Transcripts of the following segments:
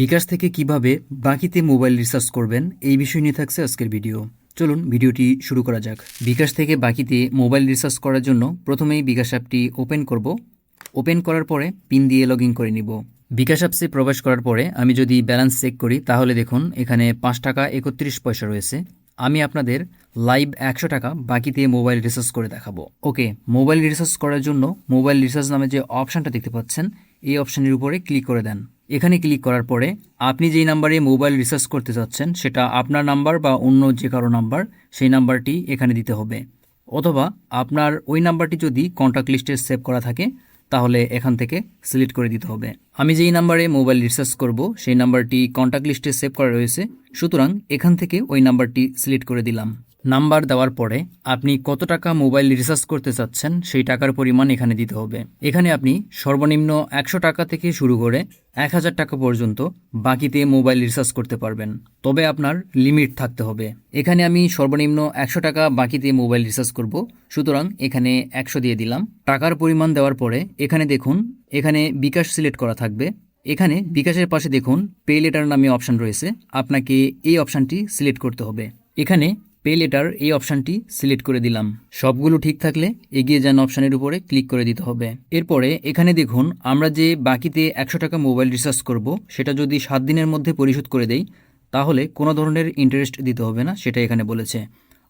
বিকাশ থেকে কিভাবে বাকিতে মোবাইল রিচার্জ করবেন এই বিষয় নিয়ে থাকছে আজকের ভিডিও। চলুন ভিডিওটি শুরু করা যাক। বিকাশ থেকে বাকিতে মোবাইল রিচার্জ করার জন্য প্রথমেই বিকাশ অ্যাপটি ওপেন করব। ওপেন করার পরে পিন দিয়ে লগ ইন করে নিব। বিকাশ অ্যাপসে প্রবেশ করার পরে আমি যদি ব্যালেন্স চেক করি তাহলে দেখুন এখানে 5 টাকা 31 পয়সা রয়েছে। আমি আপনাদের লাইভ 100 টাকা বাকিতে মোবাইল রিচার্জ করে দেখাবো। ওকে, মোবাইল রিচার্জ করার জন্য মোবাইল রিচার্জ নামে যে অপশানটা দেখতে পাচ্ছেন এই অপশানের উপরে ক্লিক করে দেন। এখানে ক্লিক করার পরে আপনি যেই নাম্বারে মোবাইল রিচার্জ করতে চাচ্ছেন সেটা আপনার নাম্বার বা অন্য যে কারো নাম্বার, সেই নাম্বারটি এখানে দিতে হবে। অথবা আপনার ওই নাম্বারটি যদি কন্ট্যাক্ট লিস্টে সেভ করা থাকে তাহলে এখান থেকে সিলেক্ট করে দিতে হবে। আমি যেই নাম্বারে মোবাইল রিচার্জ করব সেই নাম্বারটি কন্ট্যাক্ট লিস্টে সেভ করা রয়েছে, সুতরাং এখান থেকে ওই নাম্বারটি সিলেক্ট করে দিলাম। নাম্বার দেওয়ার পরে আপনি কত টাকা মোবাইল রিচার্জ করতে চাচ্ছেন সেই টাকার পরিমাণ এখানে দিতে হবে। এখানে আপনি সর্বনিম্ন 100 টাকা থেকে শুরু করে 1000 টাকা পর্যন্ত বাকিতে মোবাইল রিচার্জ করতে পারবেন, তবে আপনার লিমিট থাকতে হবে। এখানে আমি সর্বনিম্ন 100 টাকা বাকিতে মোবাইল রিচার্জ করব, সুতরাং এখানে 100 দিয়ে দিলাম। টাকার পরিমাণ দেওয়ার পরে এখানে দেখুন এখানে বিকাশ সিলেক্ট করা থাকবে। এখানে বিকাশের পাশে দেখুন পে লেটার নামে অপশান রয়েছে, আপনাকে এই অপশানটি সিলেক্ট করতে হবে। এখানে পে লেটার এই অপশানটি সিলেক্ট করে দিলাম। সবগুলো ঠিক থাকলে এগিয়ে যান অপশানের উপরে ক্লিক করে দিতে হবে। এরপরে এখানে দেখুন আমরা যে বাকিতে 100 টাকা মোবাইল রিচার্জ করব সেটা যদি 7 দিনের মধ্যে পরিশোধ করে দেই তাহলে কোনো ধরনের ইন্টারেস্ট দিতে হবে না, সেটা এখানে বলেছে।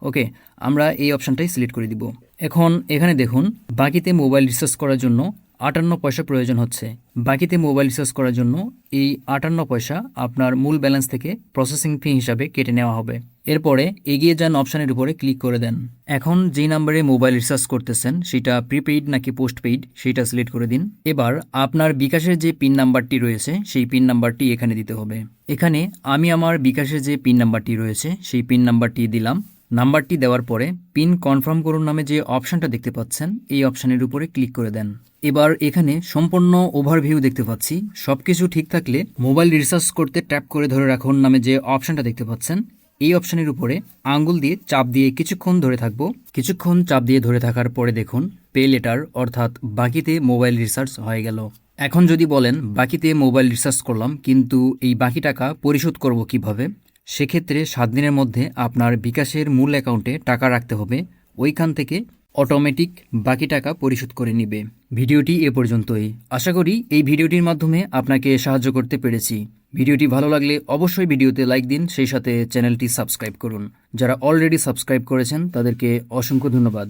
ওকে, আমরা এই অপশানটাই সিলেক্ট করে দিব। এখন এখানে দেখুন বাকিতে মোবাইল রিচার্জ করার জন্য 58 পয়সা প্রয়োজন হচ্ছে। বাকিতে মোবাইল রিচার্জ করার জন্য এই 58 পয়সা আপনার মূল ব্যালেন্স থেকে প্রসেসিং ফি হিসাবে কেটে নেওয়া হবে। এরপরে এগিয়ে যান অপশানের উপরে ক্লিক করে দেন। এখন যেই নাম্বারে মোবাইল রিচার্জ করতেছেন সেটা প্রিপেইড নাকি পোস্টপেইড সেটা সিলেক্ট করে দিন। এবার আপনার বিকাশের যে পিন নাম্বারটি রয়েছে সেই পিন নাম্বারটি এখানে দিতে হবে। এখানে আমি আমার বিকাশের যে পিন নাম্বারটি রয়েছে সেই পিন নাম্বারটি দিলাম। নাম্বারটি দেওয়ার পরে পিন কনফার্ম করুন নামে যে অপশানটা দেখতে পাচ্ছেন এই অপশানের উপরে ক্লিক করে দেন। এবার এখানে সম্পূর্ণ ওভারভিউ দেখতে পাচ্ছি। সবকিছু ঠিক থাকলে মোবাইল রিচার্জ করতে ট্যাপ করে ধরে রাখুন নামে যে অপশানটা দেখতে পাচ্ছেন এই অপশানের উপরে আঙ্গুল দিয়ে চাপ দিয়ে কিছুক্ষণ ধরে থাকবো। কিছুক্ষণ চাপ দিয়ে ধরে থাকার পরে দেখুন পে লেটার অর্থাৎ বাকিতে মোবাইল রিচার্জ হয়ে গেল। এখন যদি বলেন বাকিতে মোবাইল রিচার্জ করলাম কিন্তু এই বাকি টাকা পরিশোধ করব কিভাবে, সেক্ষেত্রে 7 দিনের মধ্যে আপনার বিকাশের মূল অ্যাকাউন্টে টাকা রাখতে হবে, ওইখান থেকে অটোমেটিক বাকি টাকা পরিশোধ করে নিবে। ভিডিওটি এ পর্যন্তই। আশা করি এই ভিডিওটির মাধ্যমে আপনাকে সাহায্য করতে পেরেছি। ভিডিওটি ভালো লাগলে অবশ্যই ভিডিওতে লাইক দিন, সেই সাথে চ্যানেলটি সাবস্ক্রাইব করুন। যারা অলরেডি সাবস্ক্রাইব করেছেন তাদেরকে অসংখ্য ধন্যবাদ।